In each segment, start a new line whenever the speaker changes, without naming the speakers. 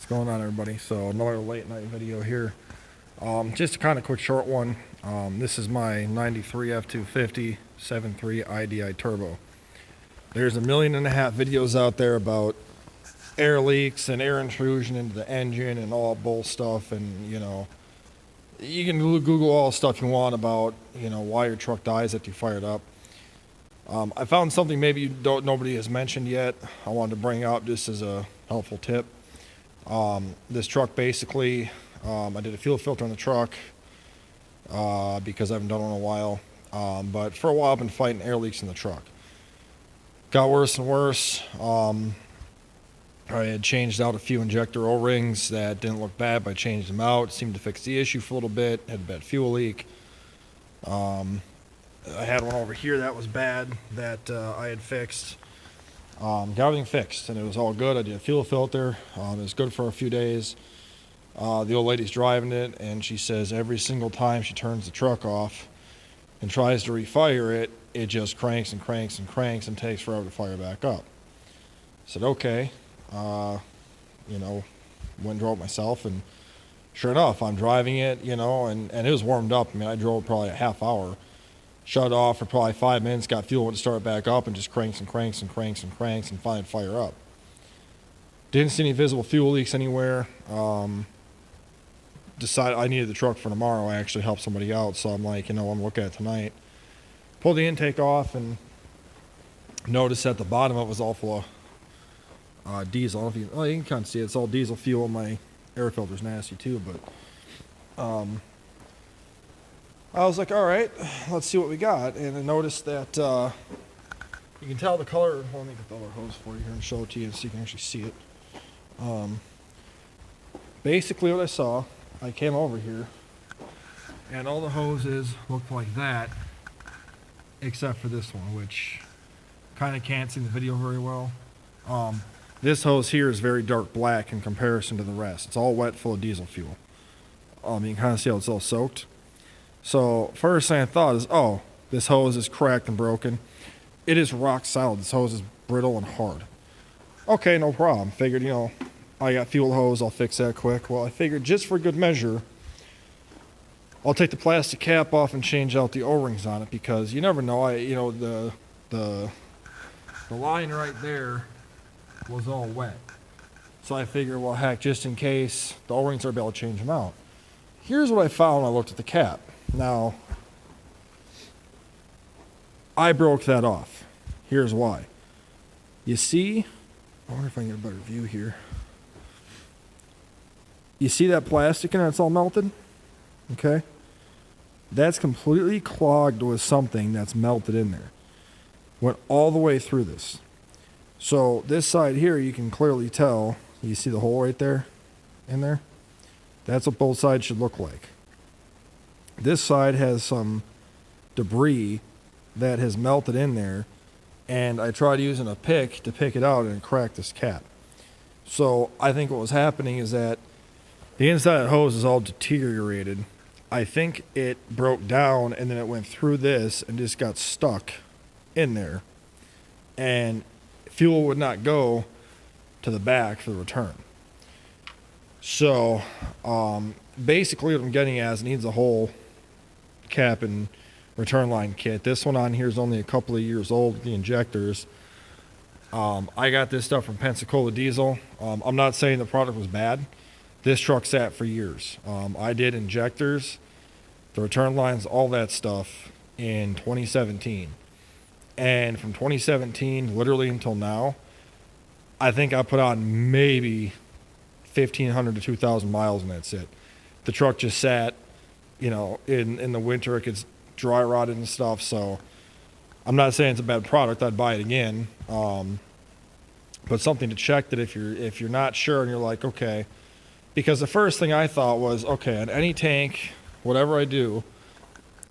What's going on, everybody? So another late night video here. Just a kind of quick short one. This is my 93 F250 7.3 IDI turbo. There's 1.5 million videos out there about air leaks and air intrusion into the engine and all bull stuff, and you can Google all the stuff you want about why your truck dies after you fire it up. I found something maybe nobody has mentioned yet. I wanted to bring up just as a helpful tip. This truck basically, I did a fuel filter on the truck because I haven't done one in a while. But for a while I've been fighting air leaks in the truck. Got worse and worse. I had changed out a few injector O-rings that didn't look bad, but I changed them out. Seemed to fix the issue for a little bit. Had a bad fuel leak. I had one over here that was bad that I had fixed. Got everything fixed and it was all good. I did a fuel filter. It was good for a few days. The old lady's driving it and she says every single time she turns the truck off and tries to refire it, it just cranks and cranks and cranks and takes forever to fire back up. I said, okay. Went and drove it myself, and sure enough, I'm driving it, and it was warmed up. I mean, I drove probably a half hour, shut it off for probably 5 minutes, got fuel, went to start it back up, and just cranks and cranks and cranks and cranks, and finally fire up. Didn't see any visible fuel leaks anywhere. Decided I needed the truck for tomorrow. I actually helped somebody out, so I'm like, I'm looking at it tonight. Pulled the intake off and noticed at the bottom it was all full of diesel. I don't know if you can kind of see it. It's all diesel fuel. My air filter's nasty too, but I was like, all right, let's see what we got. And I noticed that you can tell the color. Let me get the other hose for you here and show it to you so you can actually see it. Basically what I saw, I came over here and all the hoses looked like that except for this one, which kind of can't see in the video very well. This hose here is very dark black in comparison to the rest. It's all wet, full of diesel fuel. You can kind of see how it's all soaked. So first thing I thought is, oh, this hose is cracked and broken. It is rock solid. This hose is brittle and hard. Okay, no problem. Figured, I got fuel hose. I'll fix that quick. Well, I figured just for good measure, I'll take the plastic cap off and change out the O-rings on it, because you never know. The line right there was all wet. So I figured, well, heck, just in case, the O-rings are able to change them out. Here's what I found when I looked at the cap. Now, I broke that off. Here's why. You see, I wonder if I can get a better view here. You see that plastic in it? It's all melted? Okay. That's completely clogged with something that's melted in there. Went all the way through this. So this side here, you can clearly tell, you see the hole right there, in there? That's what both sides should look like. This side has some debris that has melted in there, and I tried using a pick to pick it out and it cracked this cap. So I think what was happening is that the inside of the hose is all deteriorated. I think it broke down and then it went through this and just got stuck in there. And fuel would not go to the back for the return. So basically what I'm getting at is it needs a whole cap and return line kit. This one on here is only a couple of years old with the injectors. I got this stuff from Pensacola Diesel. I'm not saying the product was bad. This truck sat for years. I did injectors, the return lines, all that stuff in 2017. And from 2017 literally until now, I think I put on maybe 1,500 to 2,000 miles, and that's it. The truck just sat, in the winter it gets dry rotted and stuff. So I'm not saying it's a bad product. I'd buy it again. But something to check that if you're not sure and you're like, okay, because the first thing I thought was, okay, on any tank, whatever I do,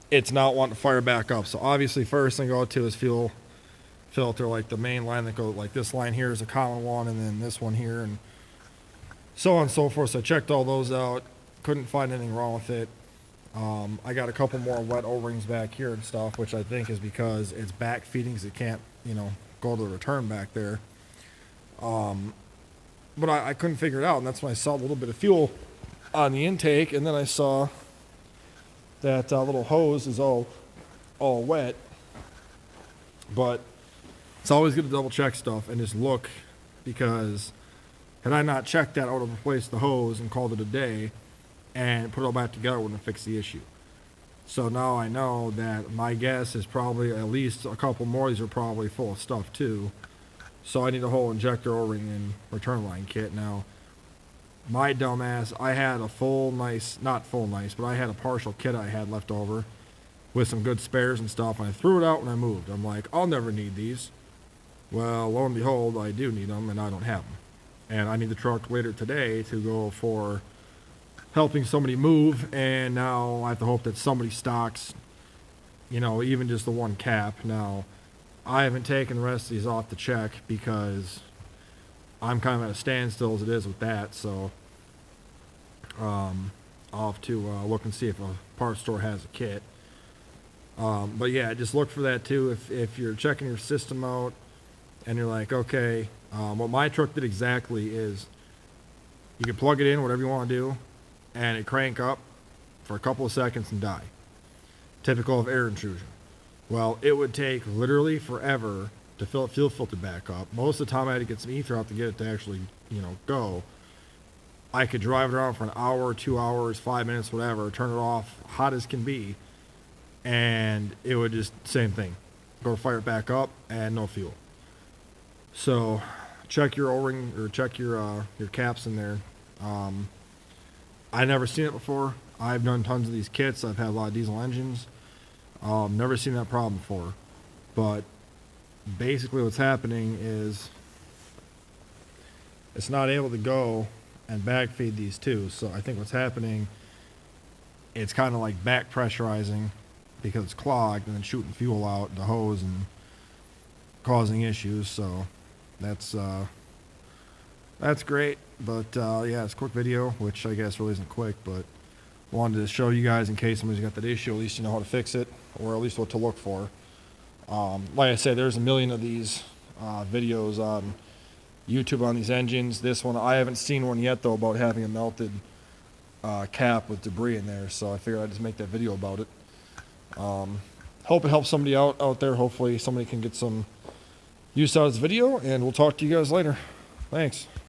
it's not wanting to fire back up. So obviously first thing I go to is fuel filter, like the main line that goes, like this line here is a common one, and then this one here, and so on and so forth. So I checked all those out, couldn't find anything wrong with it. I got a couple more wet O-rings back here and stuff, which I think is because it's back feeding, because it can't, go to the return back there. but I couldn't figure it out, and that's when I saw a little bit of fuel on the intake, and then I saw that little hose is all wet. But it's always good to double check stuff and just look, because had I not checked that, I would have replaced the hose and called it a day and put it all back together when I fixed the issue. So now I know that my guess is probably at least a couple more. These are probably full of stuff too. So I need a whole injector O-ring and return line kit. Now, my dumbass, I had a not full nice, but I had a partial kit I had left over with some good spares and stuff, and I threw it out when I moved. I'm like, I'll never need these. Well, lo and behold, I do need them, and I don't have them. And I need the truck later today to go for helping somebody move, and now I have to hope that somebody stocks, even just the one cap. Now, I haven't taken the rest of these off to check because I'm kind of at a standstill as it is with that, so I'll have to look and see if a parts store has a kit. But yeah, just look for that too. If you're checking your system out and you're like, okay, what my truck did exactly is you can plug it in, whatever you want to do, and it crank up for a couple of seconds and die. Typical of air intrusion. Well, it would take literally forever to fill fuel filter back up. Most of the time I had to get some ether out to get it to actually, go. I could drive it around for an hour, 2 hours, 5 minutes, whatever, turn it off, hot as can be, and it would just, same thing. Go fire it back up and no fuel. So check your O-ring, or check your caps in there. I never seen it before. I've done tons of these kits. I've had a lot of diesel engines. Never seen that problem before. But basically what's happening is it's not able to go and backfeed these two. So I think what's happening, it's kind of like back pressurizing because it's clogged and then shooting fuel out the hose and causing issues. So that's great. But yeah, it's a quick video, which I guess really isn't quick, but wanted to show you guys in case somebody's got that issue. At least you know how to fix it, or at least what to look for. Like I said, there's a million of these videos on YouTube on these engines. This one, I haven't seen one yet though about having a melted cap with debris in there, so I figured I'd just make that video about it. Hope it helps somebody out there. Hopefully somebody can get some use out of this video, and we'll talk to you guys later. Thanks.